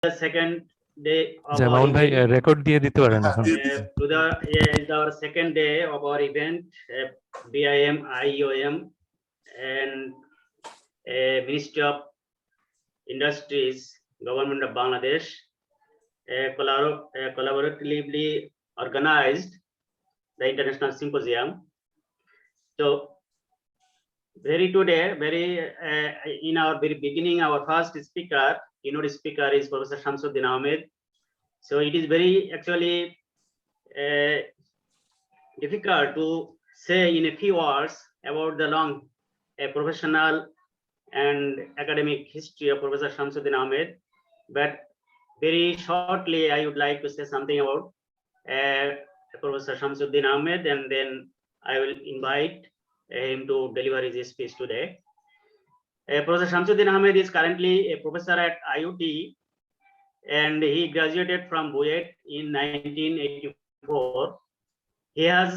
the second day of our যেমন ভাই event. Record দিয়ে দিতে পারেন এখন Is our second day of our event, BIM, IOM, and Ministry of Industries, Government of Bangladesh, collaboratively organized the International Symposium. So, in our very beginning, our first speaker, keynote speaker is Professor Shamsuddin Ahmed. So it is very actually difficult to say in a few words about the long professional and academic history of Professor Shamsuddin Ahmed, but very shortly I would like to say something about Professor Shamsuddin Ahmed, and then I will invite him to deliver his speech today. Professor Shamsuddin Ahmed is currently a professor at IUT, and he graduated from BUET in 1984. He has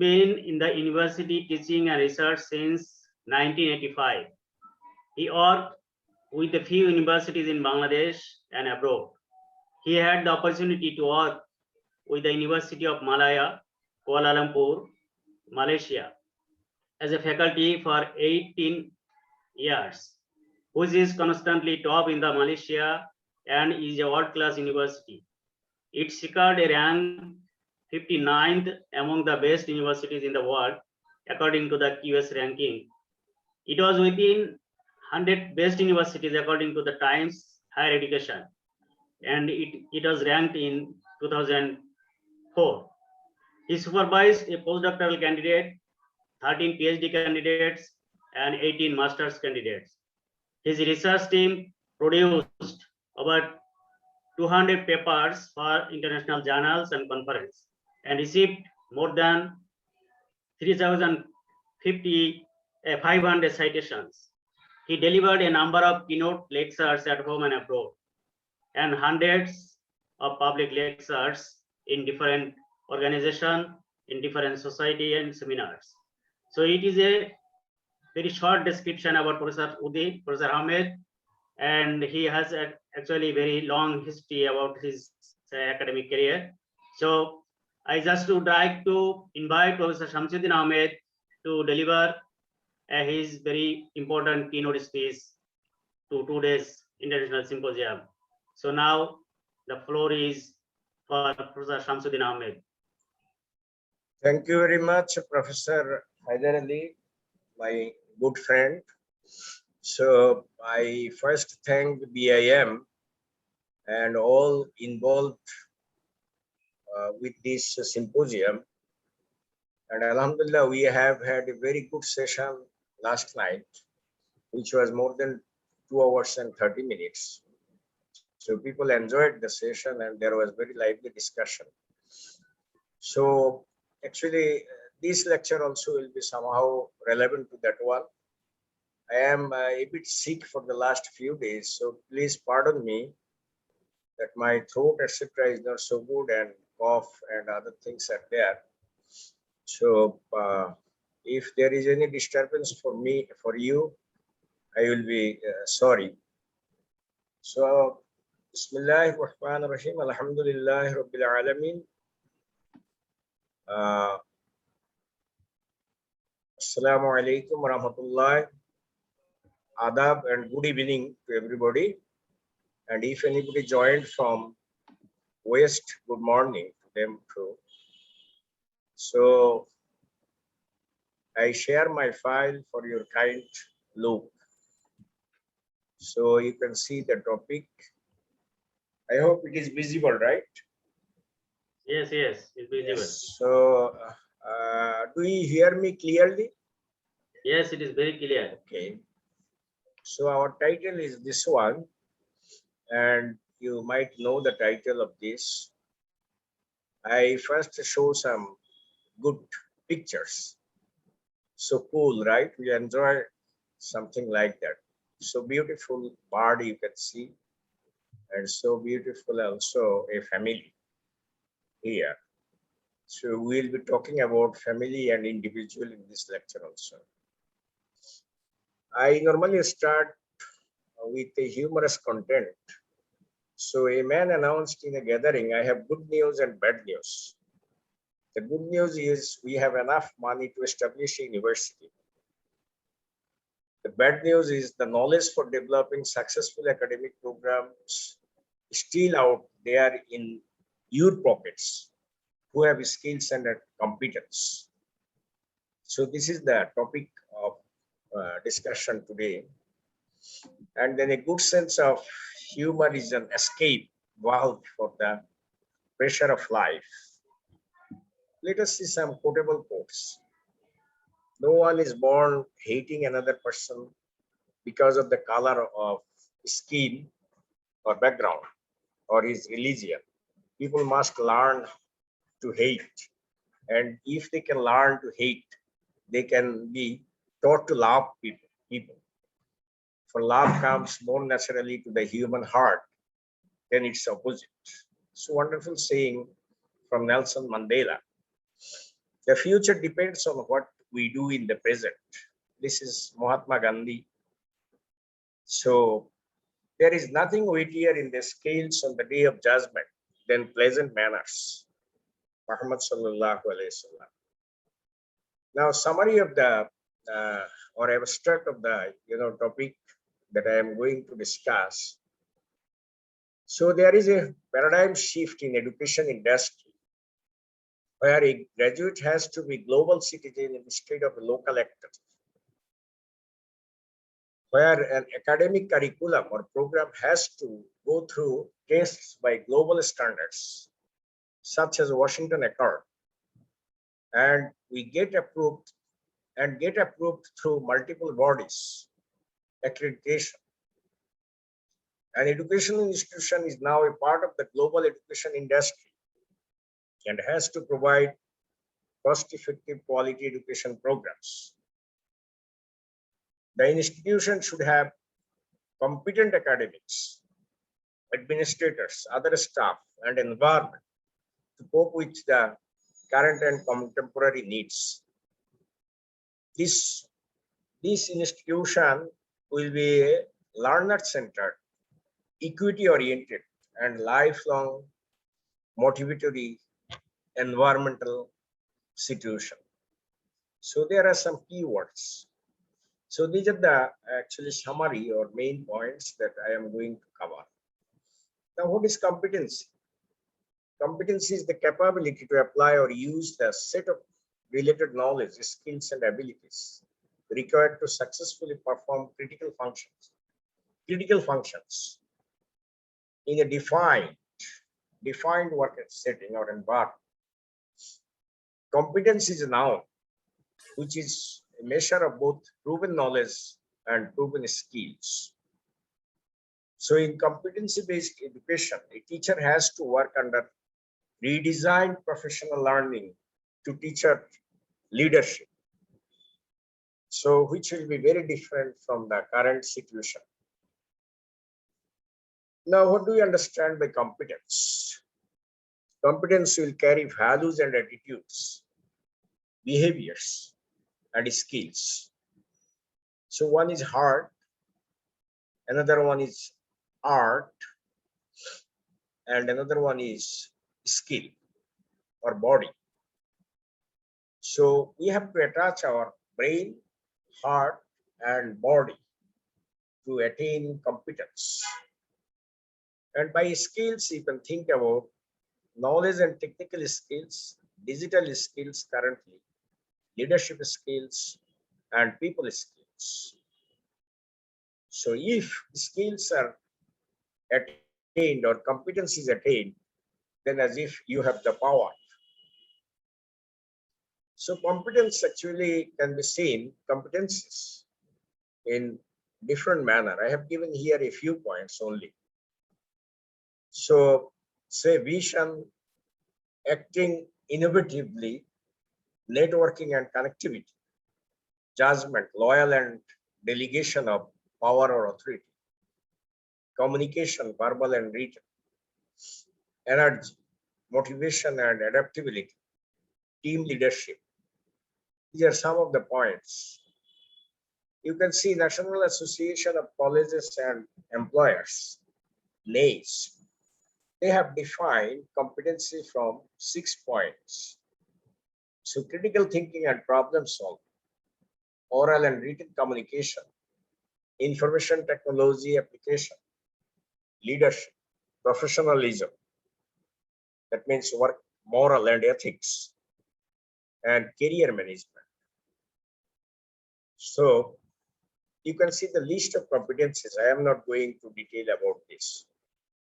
been in the university teaching and research since 1985. He worked with a few universities in Bangladesh and abroad. He had the opportunity to work with the University of Malaya, Kuala Lumpur, Malaysia, as a faculty for 18 years, which is constantly top in the Malaysia and is a world-class university. It secured a rank 59th among the best universities in the world, according to the QS ranking. It was within 100 best universities according to the Times Higher Education, and it was ranked in 2004. He supervised a postdoctoral candidate, 13 PhD candidates, and 18 master's candidates. His research team produced over 200 papers for international journals and conference, and received more than 3,500 citations. He delivered a number of keynote lectures at home and abroad, and hundreds of public lectures in different organizations, in different society and seminars. So it is a very short description about Professor Ahmed, and he has actually very long history about his academic career. So I just would like to invite Professor Shamsuddin Ahmed to deliver his very important keynote speech to today's International Symposium. So now the floor is for Professor Shamsuddin Ahmed. Thank you very much, Professor Haider Ali, my good friend. So I first thank BIM and all involved with this symposium. And Alhamdulillah, we have had a very good session last night, which was more than 2 hours and 30 minutes. So people enjoyed the session and there was very lively discussion. So actually, this lecture also will be somehow relevant to that one. I am a bit sick for the last few days, so please pardon me that my throat, etc. is not so good, and cough and other things are there. So if there is any disturbance for you, I will be sorry. So Bismillahirrahmanirrahim. Alhamdulillahi Rabbil Alameen. Assalamu alaikum wa rahmatullahi. Adab and good evening to everybody. And if anybody joined from West, good morning to them too. So I share my file for your kind look. So you can see the topic. I hope it is visible, right? Yes, it's visible. Yes. So do you hear me clearly? Yes, it is very clear. Okay. So our title is this one, and you might know the title of this. I first show some good pictures. So cool, right? We enjoy something like that. So beautiful bird you can see, and so beautiful also a family here. So we'll be talking about family and individual in this lecture also. I normally start with a humorous content So a man announced in a gathering, I have good news and bad news. The good news is we have enough money to establish a university. The bad news is the knowledge for developing successful academic programs is still out there in your pockets who have skills and competence. So this is the topic of discussion today. And then a good sense of humor is an escape valve for the pressure of life. Let us see some quotable quotes. No one is born hating another person because of the color of skin or background or his religion. People must learn to hate. And if they can learn to hate, they can be taught to love people. For love comes more naturally to the human heart than its opposite. It's a wonderful saying from Nelson Mandela. The future depends on what we do in the present. This is Mahatma Gandhi. So there is nothing weightier in the scales on the day of judgment than pleasant manners. Muhammad sallallahu alaihi wasallam. Now, summary of the or abstract of the topic that I am going to discuss. So there is a paradigm shift in education industry where a graduate has to be global citizen instead of a local actor, where an academic curriculum or program has to go through tests by global standards, such as Washington Accord, and we get approved through multiple bodies, accreditation. An educational institution is now a part of the global education industry and has to provide cost-effective quality education programs. The institution should have competent academics, administrators, other staff, and environment to cope with the current and contemporary needs. This institution will be learner-centered, equity-oriented, and lifelong motivatory environmental situation. So there are some keywords. So these are the actually summary or main points that I am going to cover. Now, what is competency? Competency is the capability to apply or use the set of related knowledge, skills, and abilities required to successfully perform critical functions in a defined work setting or environment. Competence is a noun, which is a measure of both proven knowledge and proven skills. So in competency-based education, a teacher has to work under redesigned professional learning to teacher leadership. So which will be very different from the current situation. Now, what do we understand by competence? Competence will carry values and attitudes, behaviors, and skills. So one is heart, another one is art, and another one is skill or body. So we have to attach our brain, heart, and body to attain competence. And by skills, you can think about knowledge and technical skills, digital skills currently, leadership skills, and people skills. So if skills are attained or competence is attained, then as if you have the power. So competence actually can be seen, competences, in different manner. I have given here a few points only. So say vision, acting innovatively, networking and connectivity, judgment, loyal and delegation of power or authority, communication, verbal and written, energy, motivation and adaptability, team leadership. These are some of the points. You can see National Association of Colleges and Employers, NACE, they have defined competency from 6 points. So critical thinking and problem solving, oral and written communication, information technology application, leadership, professionalism, that means work, moral and ethics, and career management. So you can see the list of competencies. I am not going to detail about this.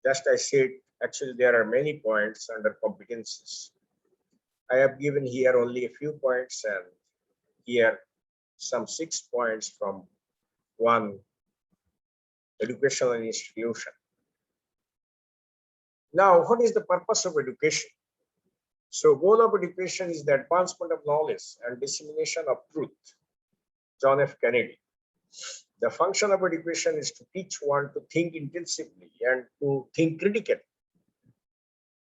Just I said, actually there are many points under competencies. I have given here only a few points, and here some 6 points from one educational institution. Now, what is the purpose of education? So goal of education is the advancement of knowledge and dissemination of truth. John F. Kennedy. The function of education is to teach one to think intensively and to think critically.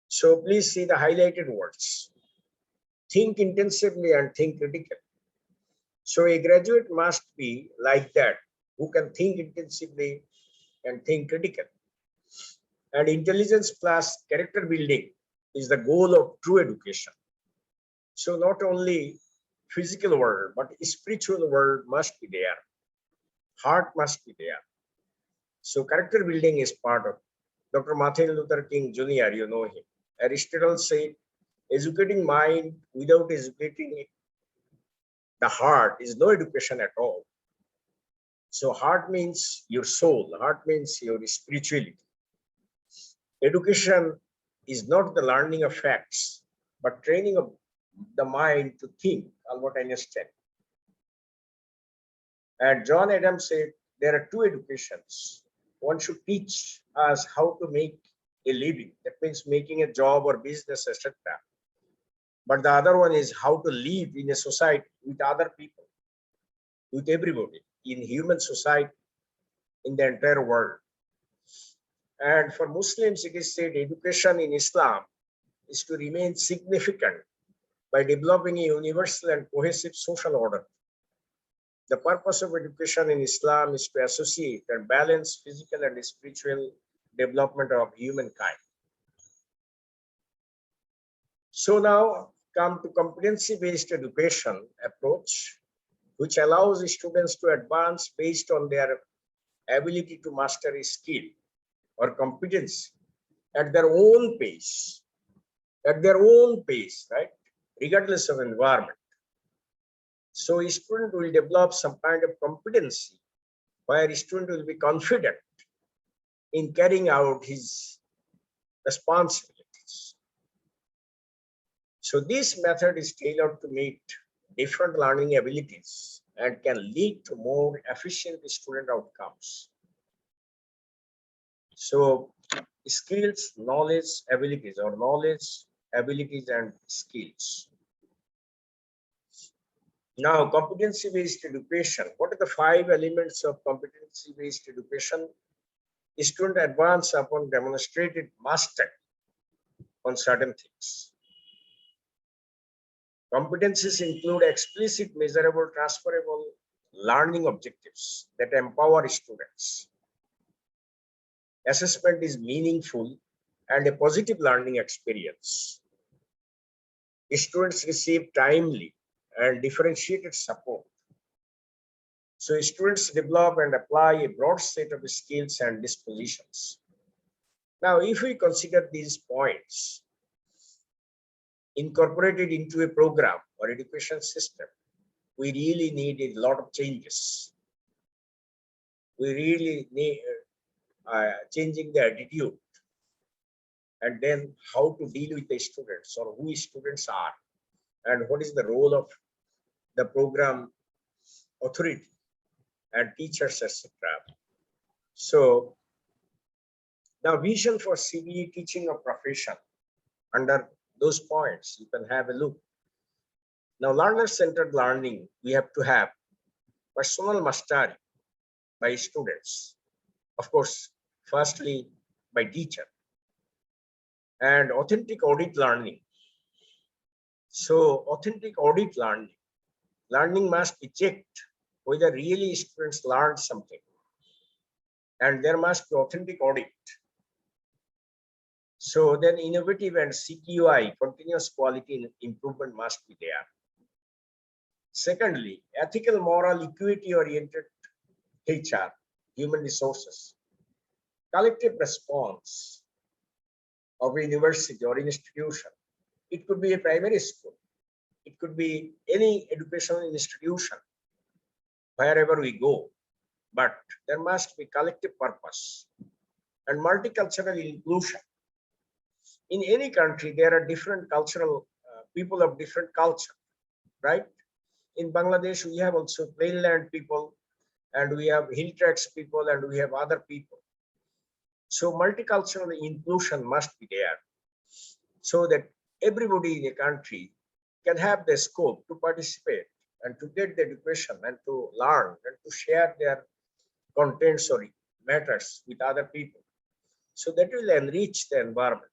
So please see the highlighted words. Think intensively and think critically. So a graduate must be like that, who can think intensively and think critically. And intelligence plus character building is the goal of true education. So not only physical world, but spiritual world must be there. Heart must be there. So character building is part of Dr. Martin Luther King Jr., you know him. Aristotle said, educating mind without educating the heart is no education at all. So heart means your soul, heart means your spirituality. Education is not the learning of facts, but training of the mind to think, Albert Einstein. And John Adams said, there are two educations. One should teach us how to make a living. That means making a job or business, etc. But the other one is how to live in a society with other people, with everybody, in human society, in the entire world. And for Muslims, it is said education in Islam is to remain significant by developing a universal and cohesive social order. The purpose of education in Islam is to associate and balance physical and spiritual development of humankind. So now come to competency-based education approach, which allows students to advance based on their ability to master a skill or competence at their own pace, right? Regardless of environment. So a student will develop some kind of competency where a student will be confident in carrying out his responsibilities. So this method is tailored to meet different learning abilities and can lead to more efficient student outcomes. So skills, knowledge, abilities, or knowledge, abilities, and skills. Now, competency-based education. What are the 5 elements of competency-based education? Student advance upon demonstrated mastery on certain things. Competencies include explicit, measurable, transferable learning objectives that empower students. Assessment is meaningful and a positive learning experience. Students receive timely and differentiated support. So students develop and apply a broad set of skills and dispositions. Now, if we consider these points incorporated into a program or education system, we really need a lot of changes. We really need changing the attitude, and then how to deal with the students or who students are, and what is the role of the program authority and teachers, etc. So now vision for CBE teaching of profession. Under those points, you can have a look. Now, learner-centered learning, we have to have personal mastery by students. Of course, firstly, by teacher. And authentic audit learning. So authentic audit learning. Learning must be checked whether really students learned something. And there must be authentic audit. So then innovative and CQI, continuous quality improvement, must be there. Secondly, ethical, moral, equity-oriented HR, human resources, collective response of a university or institution. It could be a primary school. It could be any educational institution, wherever we go. But there must be collective purpose and multicultural inclusion. In any country, there are different cultural people of different culture, right? In Bangladesh, we have also plainland people, and we have hill tracts people, and we have other people. So multicultural inclusion must be there, so that everybody in a country can have the scope to participate and to get the education and to learn and to share their contents or matters with other people. So that will enrich the environment.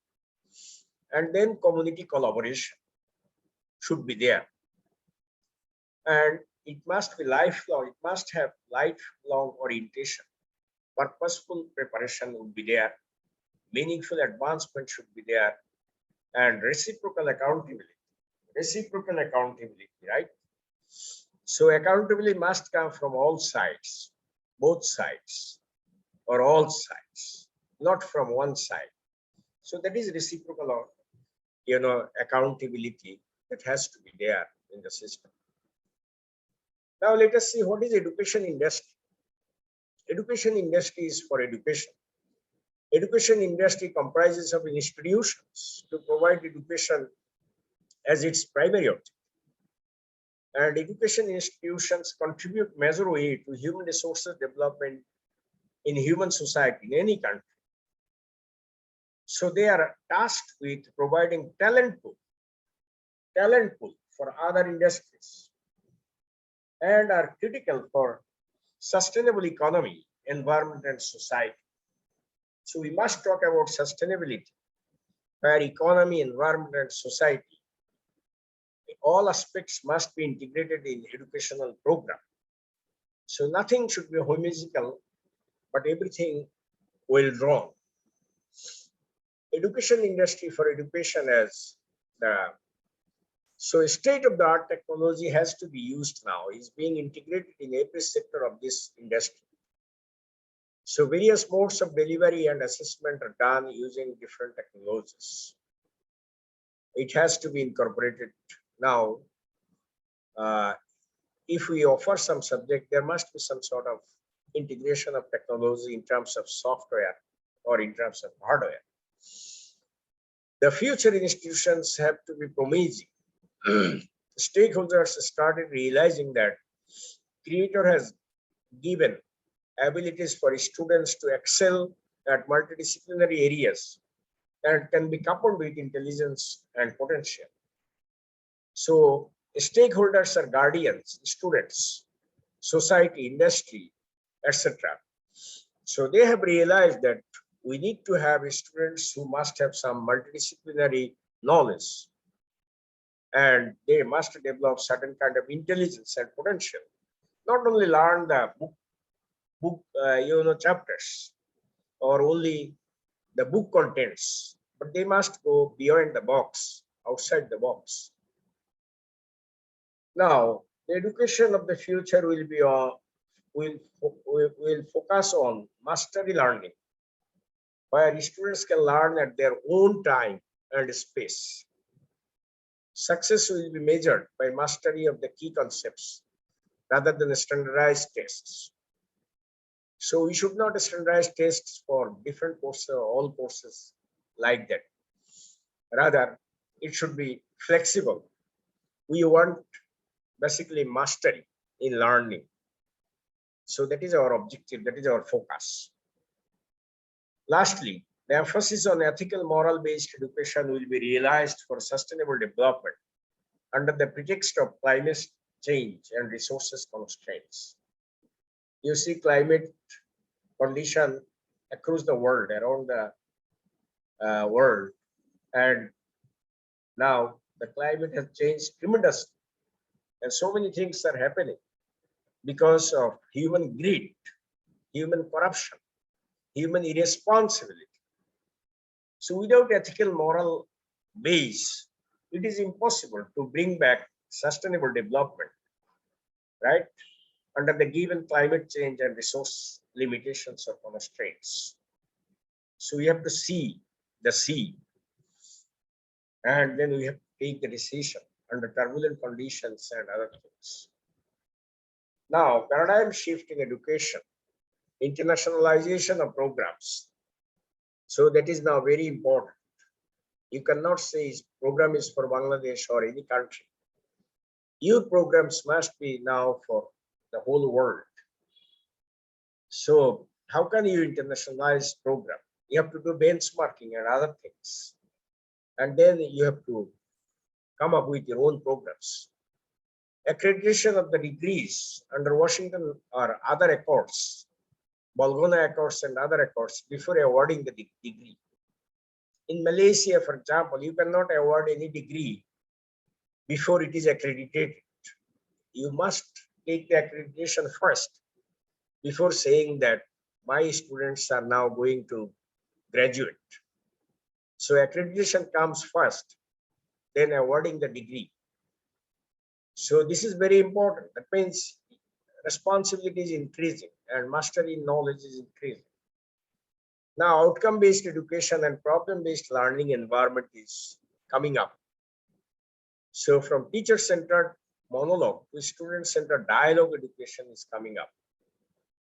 And then community collaboration should be there. And it must be lifelong, it must have lifelong orientation. Purposeful preparation would be there. Meaningful advancement should be there. And reciprocal accountability. Reciprocal accountability, right? So accountability must come from all sides, both sides, or all sides, not from one side. So that is reciprocal, or accountability that has to be there in the system. Now let us see what is education industry. Education industry is for education. Education industry comprises of institutions to provide education as its primary objective. And education institutions contribute major way to human resources development in human society in any country. So they are tasked with providing talent pool for other industries, and are critical for sustainable economy, environment, and society. So we must talk about sustainability, where economy, environment, and society, all aspects must be integrated in educational program. So nothing should be whimsical, but everything well drawn. Education industry for education as the state-of-the-art technology has to be used now, is being integrated in every sector of this industry. So various modes of delivery and assessment are done using different technologies. It has to be incorporated now. If we offer some subject, there must be some sort of integration of technology in terms of software or in terms of hardware. The future institutions have to be promising. Stakeholders started realizing that Creator has given abilities for students to excel at multidisciplinary areas and can be coupled with intelligence and potential. So stakeholders are guardians, students, society, industry, etc. So they have realized that we need to have students who must have some multidisciplinary knowledge, and they must develop certain kind of intelligence and potential. Not only learn the book chapters or only the book contents, but they must go beyond the box, outside the box. Now, the education of the future will be will focus on mastery learning, where students can learn at their own time and space. Success will be measured by mastery of the key concepts rather than standardized tests. So we should not standardize tests for different courses or all courses like that. Rather, it should be flexible. We want basically mastery in learning. So that is our objective, that is our focus. Lastly, the emphasis on ethical, moral-based education will be realized for sustainable development under the pretext of climate change and resources constraints. You see climate condition across the world, around the world, and now the climate has changed tremendously, and so many things are happening because of human greed, human corruption, human irresponsibility. So without ethical moral base, it is impossible to bring back sustainable development, right? Under the given climate change and resource limitations or constraints. So we have to see the sea, and then we have to take the decision under turbulent conditions and other things. Now, paradigm shift in education, internationalization of programs. So that is now very important. You cannot say program is for Bangladesh or any country. Your programs must be now for the whole world. So how can you internationalize program? You have to do benchmarking and other things. And then you have to come up with your own programs. Accreditation of the degrees under Washington or other accords, Bologna Accords and other accords before awarding the degree. In Malaysia, for example, you cannot award any degree before it is accredited. You must take the accreditation first before saying that my students are now going to graduate. So accreditation comes first, then awarding the degree. So this is very important. That means responsibility is increasing and mastery in knowledge is increasing. Now, outcome-based education and problem-based learning environment is coming up. So from teacher-centered monologue to student-centered dialogue education is coming up.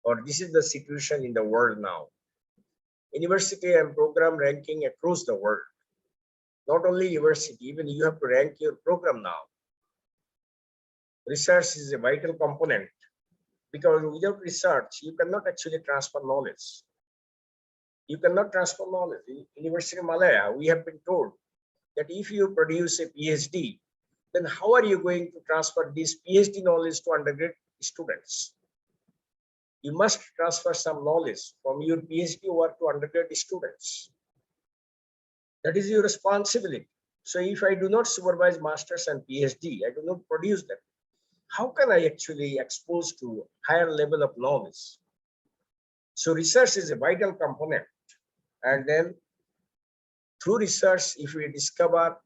Or this is the situation in the world now. University and program ranking across the world. Not only university, even you have to rank your program now. Research is a vital component because without research, you cannot actually transfer knowledge. You cannot transfer knowledge. In University of Malaya, we have been told that if you produce a PhD, then how are you going to transfer this PhD knowledge to undergraduate students? You must transfer some knowledge from your PhD work to undergraduate students. That is your responsibility. So if I do not supervise masters and PhD, I do not produce them. How can I actually expose to higher level of knowledge? So research is a vital component. And then through research, if we discover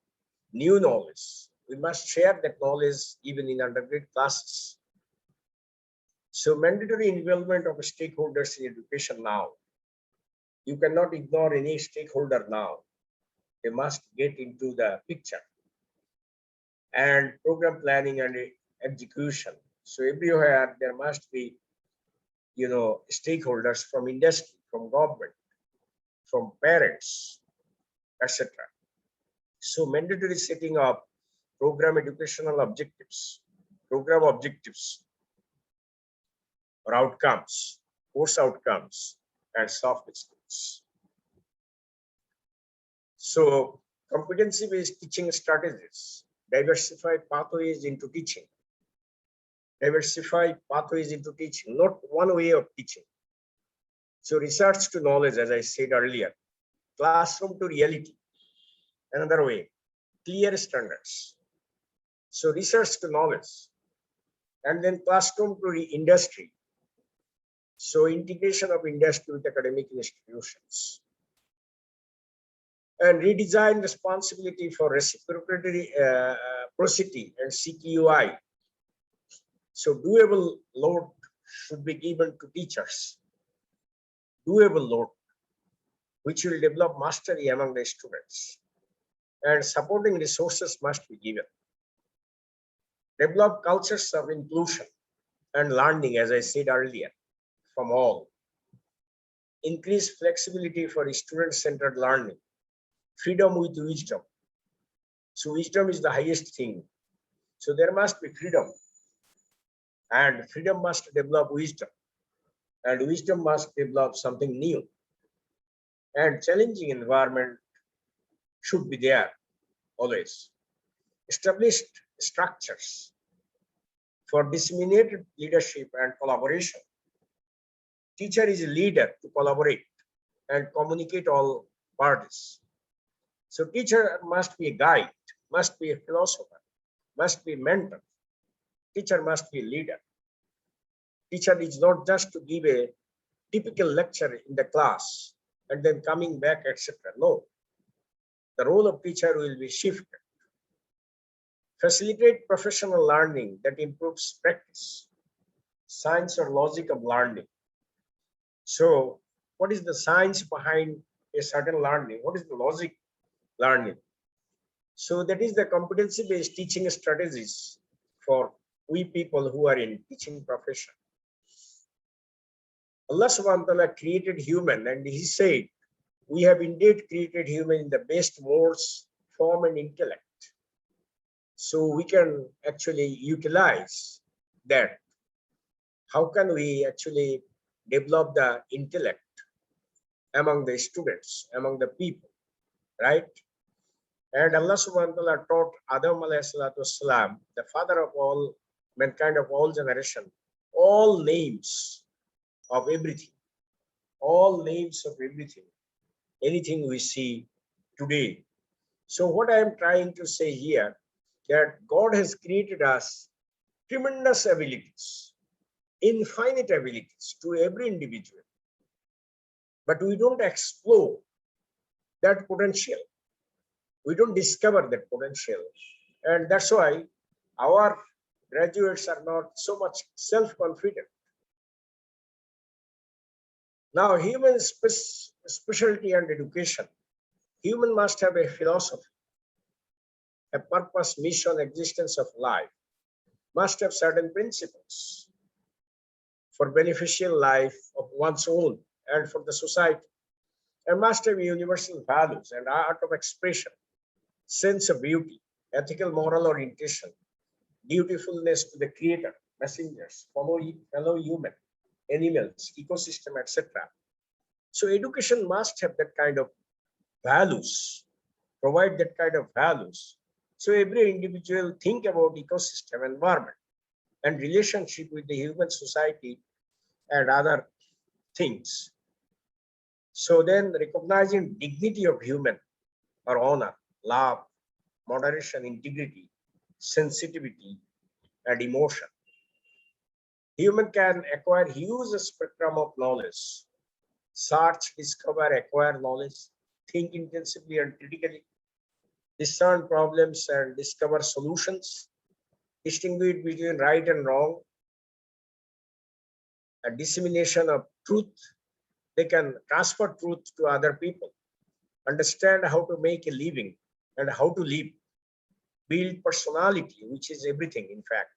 new knowledge, we must share that knowledge even in undergraduate classes. So mandatory involvement of stakeholders in education now. You cannot ignore any stakeholder now. They must get into the picture. And program planning and execution. So everywhere there must be, stakeholders from industry, from government, from parents, etc. So mandatory setting of program educational objectives, program objectives or outcomes, course outcomes, and soft skills. So competency-based teaching strategies, diversify pathways into teaching. Diversify pathways into teaching, not one way of teaching. So research to knowledge, as I said earlier, classroom to reality, another way, clear standards. So research to knowledge, and then classroom to industry. So integration of industry with academic institutions. And redesign responsibility for reciprocity and CQI. So doable load should be given to teachers. Doable load, which will develop mastery among the students. And supporting resources must be given. Develop cultures of inclusion and learning, as I said earlier, from all. Increase flexibility for student-centered learning. Freedom with wisdom. So wisdom is the highest thing. So there must be freedom. And freedom must develop wisdom. And wisdom must develop something new. And challenging environment should be there always. Established structures for disseminated leadership and collaboration. Teacher is a leader to collaborate and communicate all parties. So teacher must be a guide, must be a philosopher, must be a mentor. Teacher must be a leader. Teacher is not just to give a typical lecture in the class and then coming back, etc. No. the role of teacher will be shifted. Facilitate professional learning that improves practice, science or logic of learning. So what is the science behind a certain learning? What is the logic learning? So that is the competency-based teaching strategies for we people who are in teaching profession. Allah subhanahu wa ta'ala created human, and he said, we have indeed created human in the best modes, form and intellect. So we can actually utilize that. How can we actually develop the intellect among the students, among the people, right? And Allah subhanahu wa ta'ala taught Adam alayhi salatu wasalam, the father of all mankind of all generation, all names of everything, all names of everything, anything we see today. So what I am trying to say here, that God has created us tremendous abilities, infinite abilities to every individual, but we don't explore that potential. We don't discover that potential, and that's why our graduates are not so much self-confident. Now, human specialty and education. Human must have a philosophy, a purpose, mission, existence of life, must have certain principles for beneficial life of one's own and for the society, and must have universal values and art of expression, sense of beauty, ethical, moral orientation, dutifulness to the creator, messengers, fellow human, animals, ecosystem, etc. So education must have that kind of values, provide that kind of values. So every individual think about ecosystem, environment, and relationship with the human society and other things. So then recognizing dignity of human or honor, love, moderation, integrity, sensitivity, and emotion. Human can acquire huge spectrum of knowledge, search, discover, acquire knowledge, think intensively and critically, discern problems and discover solutions, distinguish between right and wrong, a dissemination of truth. They can transfer truth to other people, understand how to make a living and how to live, build personality, which is everything, in fact.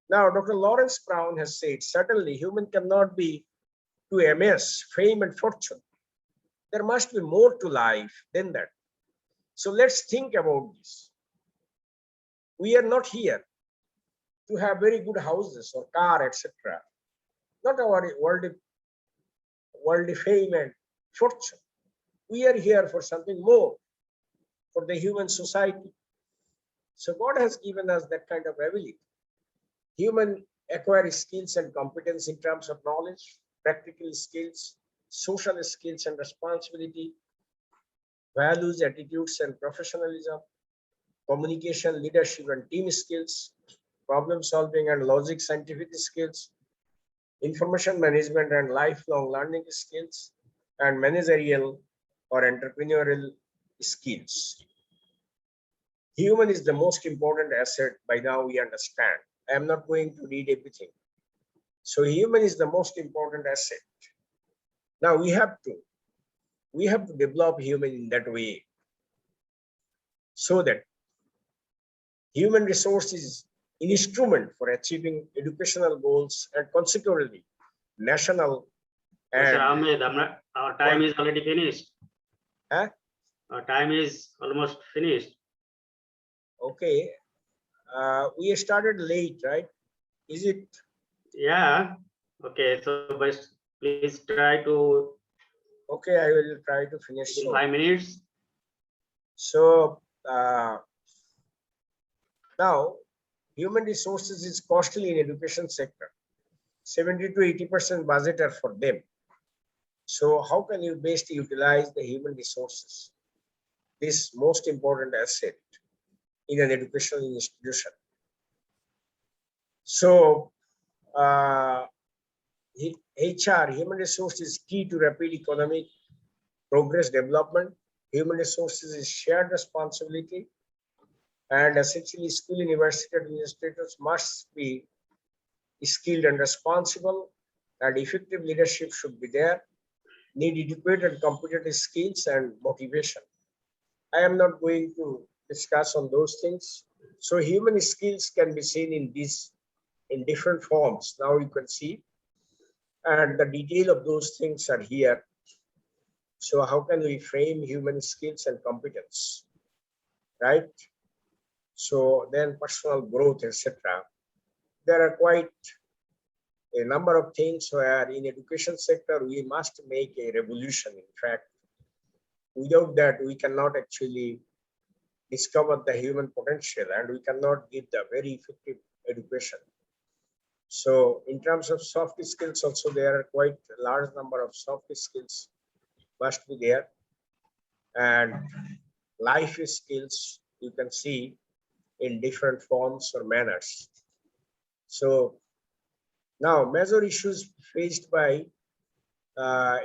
Now, Dr. Lawrence Brown has said, certainly human cannot be to amass, fame and fortune. There must be more to life than that. So let's think about this. We are not here to have very good houses or car, etc. Not our worldly fame and fortune. We are here for something more, for the human society. So God has given us that kind of ability. Human acquire skills and competence in terms of knowledge, practical skills, social skills and responsibility, values, attitudes and professionalism, communication, leadership and team skills, problem solving and logic, scientific skills, information management and lifelong learning skills, and managerial or entrepreneurial skills. Human is the most important asset. By now we understand. I am not going to read everything. So human is the most important asset. Now we have to develop human in that way, so that human resource is an instrument for achieving educational goals and consequently national Professor and Ahmed, our time is already finished. Huh? Our time is almost finished. Okay. We started late, right? Is it? Yeah. Okay. So, but please try to Okay, I will try to finish in soon. 5 minutes. So now human resources is costly in education sector. 70 to 80% budget are for them. So how can you best utilize the human resources, this most important asset in an educational institution? So HR, human resource, is key to rapid economic progress development. human resources is shared responsibility, and essentially school university administrators must be skilled and responsible, and effective leadership should be there, need adequate and competitive skills and motivation. I am not going to discuss on those things. So human skills can be seen in different forms. Now you can see, and the detail of those things are here. So how can we frame human skills and competence, right? So then personal growth, etc. There are quite a number of things where in education sector we must make a revolution. In fact, without that we cannot actually discover the human potential, and we cannot give the very effective education. So in terms of soft skills also, there are quite a large number of soft skills must be there, and life skills you can see in different forms or manners. So now major issues faced by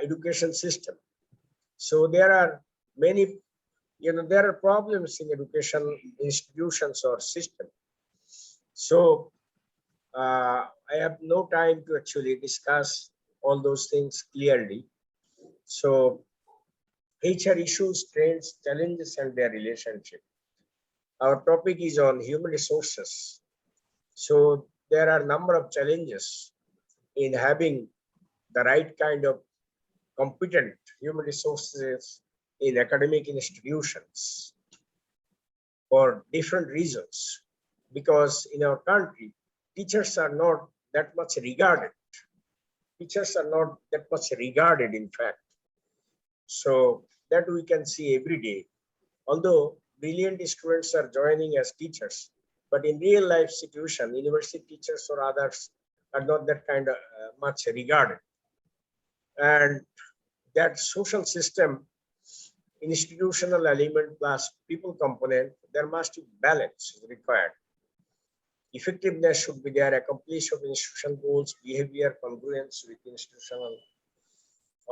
education system. So there are many, there are problems in education institutions or system. So I have no time to actually discuss all those things clearly. So HR issues, trends, challenges, and their relationship. Our topic is on human resources. So there are a number of challenges in having the right kind of competent human resources in academic institutions for different reasons. Because in our country, teachers are not that much regarded. Teachers are not that much regarded, in fact. So that we can see every day. Although brilliant students are joining as teachers, but in real life situation, university teachers or others are not that kind of much regarded. And that social system, institutional element plus people component, there must be balance required. Effectiveness should be there, accomplishment of institutional goals, behavior, congruence with institutional,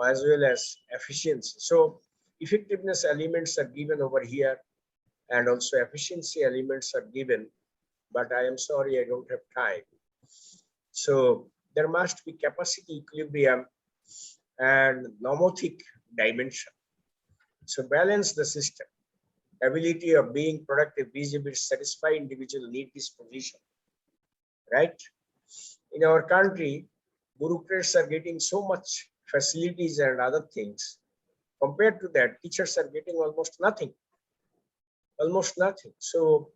as well as efficiency. So effectiveness elements are given over here, and also efficiency elements are given, but I am sorry, I don't have time. So there must be capacity equilibrium and nomotic dimension. So balance the system, ability of being productive, visible, satisfy individual need disposition, right? In our country, bureaucrats are getting so much facilities and other things. Compared to that, teachers are getting almost nothing. So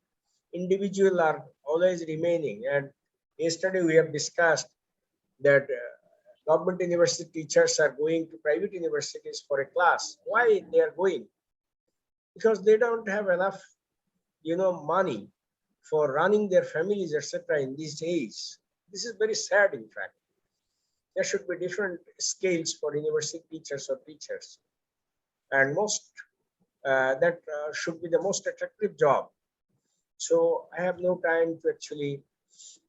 individual are always remaining. And yesterday we have discussed that government university teachers are going to private universities for a class. Why they are going? Because they don't have enough, money for running their families, etc. in these days. This is very sad, in fact. There should be different scales for university teachers or teachers. And that should be the most attractive job. So I have no time to actually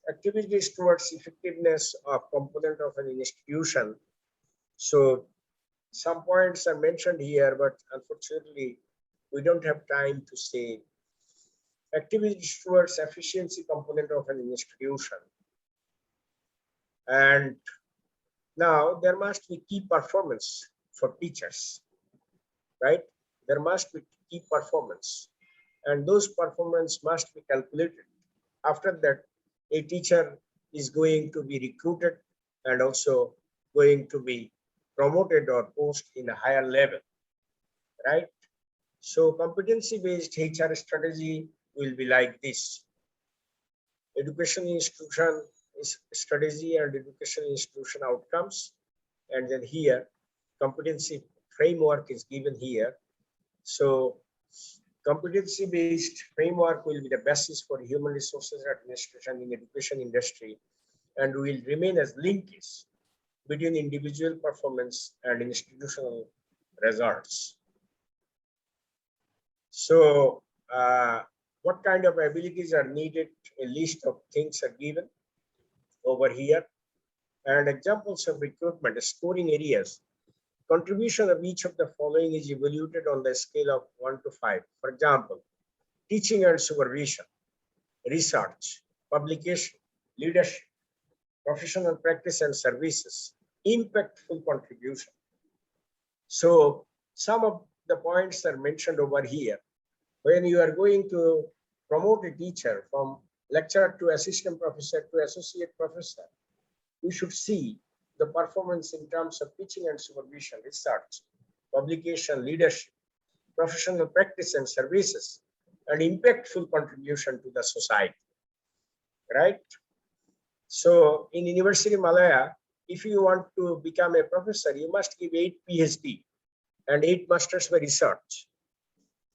activities towards effectiveness of component of an institution. So some points are mentioned here, but unfortunately, we don't have time to say activities towards efficiency component of an institution. And now there must be key performance for teachers, right? There must be key performance, and those performance must be calculated. After that, a teacher is going to be recruited and also going to be promoted or posted in a higher level, right? So competency-based HR strategy will be like this. Education institution is strategy and education institution outcomes. And then here, competency framework is given here. So competency-based framework will be the basis for human resources administration in education industry, and will remain as linkage between individual performance and institutional results. So what kind of abilities are needed? A list of things are given over here, and examples of recruitment, scoring areas. contribution of each of the following is evaluated on the scale of 1 to 5. For example, teaching and supervision, research, publication, leadership, professional practice and services, impactful contribution. So some of the points are mentioned over here. When you are going to promote a teacher from lecturer to assistant professor to associate professor, we should see the performance in terms of teaching and supervision, research, publication, leadership, professional practice and services, and impactful contribution to the society, right? So in University of Malaya, if you want to become a professor, you must give 8 PhD and 8 masters by research.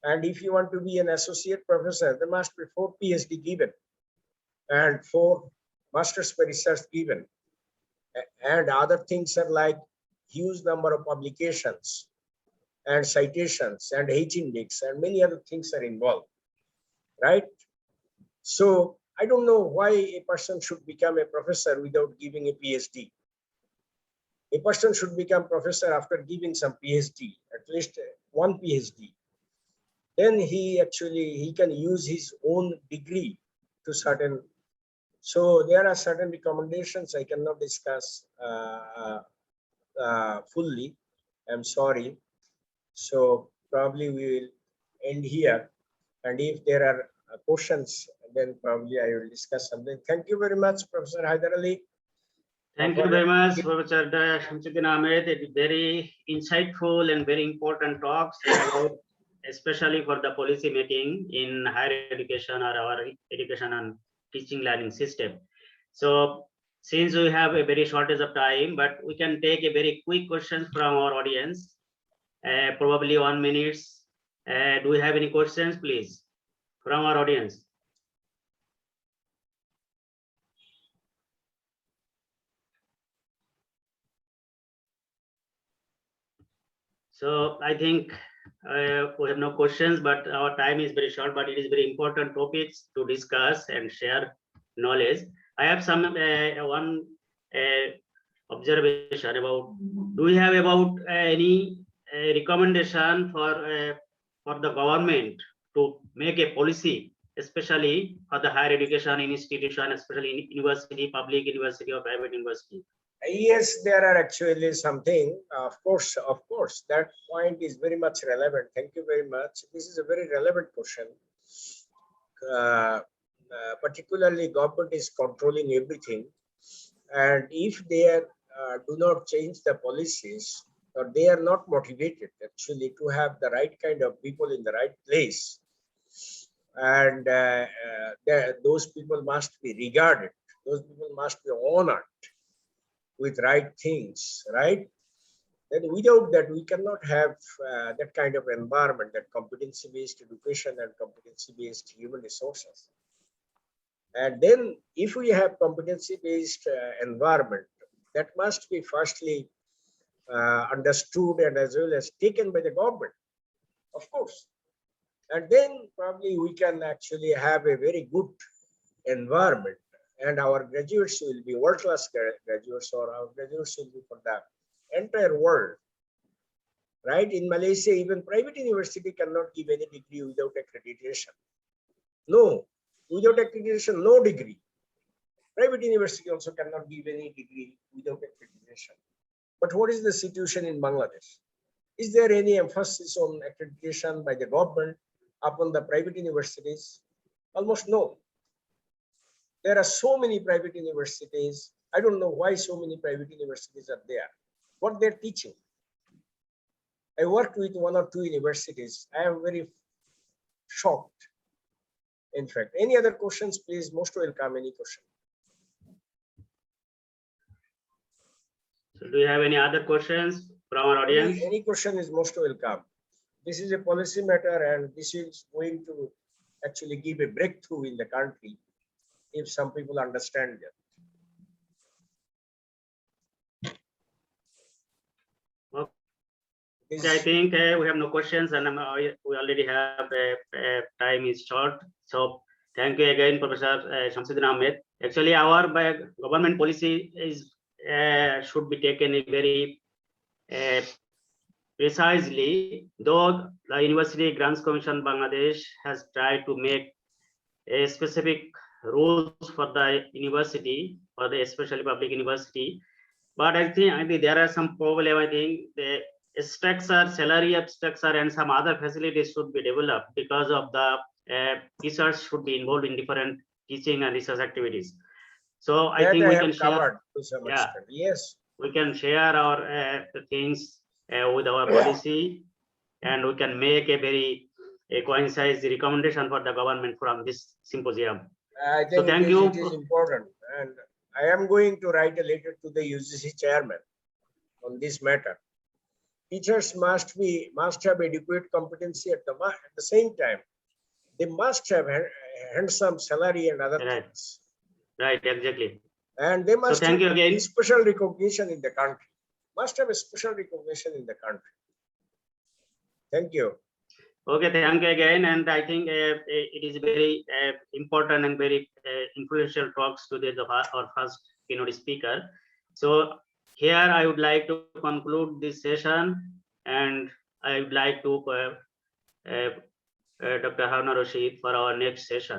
And if you want to be an associate professor, there must be 4 PhD given and 4 masters by research given. And other things are like huge number of publications and citations and H-index and many other things are involved, right? So I don't know why a person should become a professor without giving a PhD. A person should become professor after giving some PhD, at least 1 PhD. Then he can use his own degree to certain. So there are certain recommendations I cannot discuss fully. I'm sorry. So probably we will end here. And if there are questions, then probably I will discuss something. Thank you very much, Professor Haider Ali. Thank you very much, Professor Shamsuddin Ahmed. Very insightful and very important talks about, especially for the policy making in higher education or our education and teaching learning system. So since we have a very shortage of time, but we can take a very quick questions from our audience, probably 1 minute. Do we have any questions, please, from our audience? So I think we have no questions, but our time is very short, but it is very important topics to discuss and share knowledge. I have some one observation about, do we have about any recommendation for the government to make a policy, especially for the higher education institution, especially in university, public university or private university? Yes, there are actually something. Of course, that point is very much relevant. Thank you very much. This is a very relevant question. Particularly, government is controlling everything, and if they do not change the policies, or they are not motivated actually to have the right kind of people in the right place, and those people must be regarded. Those people must be honored with right things, right? Then without that, we cannot have that kind of environment, that competency-based education and competency-based human resources. And then if we have competency-based environment, that must be firstly understood and as well as taken by the government, of course. And then probably we can actually have a very good environment, and our graduates will be world-class graduates, or our graduates will be for the entire world, right? In Malaysia, even private university cannot give any degree without accreditation. No, without accreditation, no degree. Private university also cannot give any degree without accreditation. But what is the situation in Bangladesh? Is there any emphasis on accreditation by the government upon the private universities? Almost no. There are so many private universities. I don't know why so many private universities are there. What they're teaching. I worked with 1 or 2 universities. I am very shocked. In fact, any other questions, please? Most welcome. Any question? So do you have any other questions from our audience? Any question is most welcome. This is a policy matter, and this is going to actually give a breakthrough in the country if some people understand that. Okay, I think we have no questions, and we already have time is short. So thank you again, Professor Shamsuddin Ahmed. Actually, our government policy is should be taken a very precisely, though the University Grants Commission Bangladesh has tried to make a specific rules for the university, for the especially public university, but I think there are some problem. I think the structure, salary structure, and some other facilities should be developed because of the research should be involved in different teaching and research activities. So I That think I we have can share. covered to some Yeah. extent. Yes. We can share our things with our policy, and we can make a very concise recommendation for the government from this symposium. I So think thank it you. is important, and I am going to write a letter to the UGC chairman on this matter. Teachers must have adequate competency at the same time. They must have handsome salary and other Right. things, Right, exactly. and they must thank have you again. special recognition in the country. Must have a special recognition in the country. Thank you. Okay, thank you again. And I think it is very important and very influential talks to our first keynote speaker. So here I would like to conclude this session, and I would like to Dr. Haruna Rashid for our next session.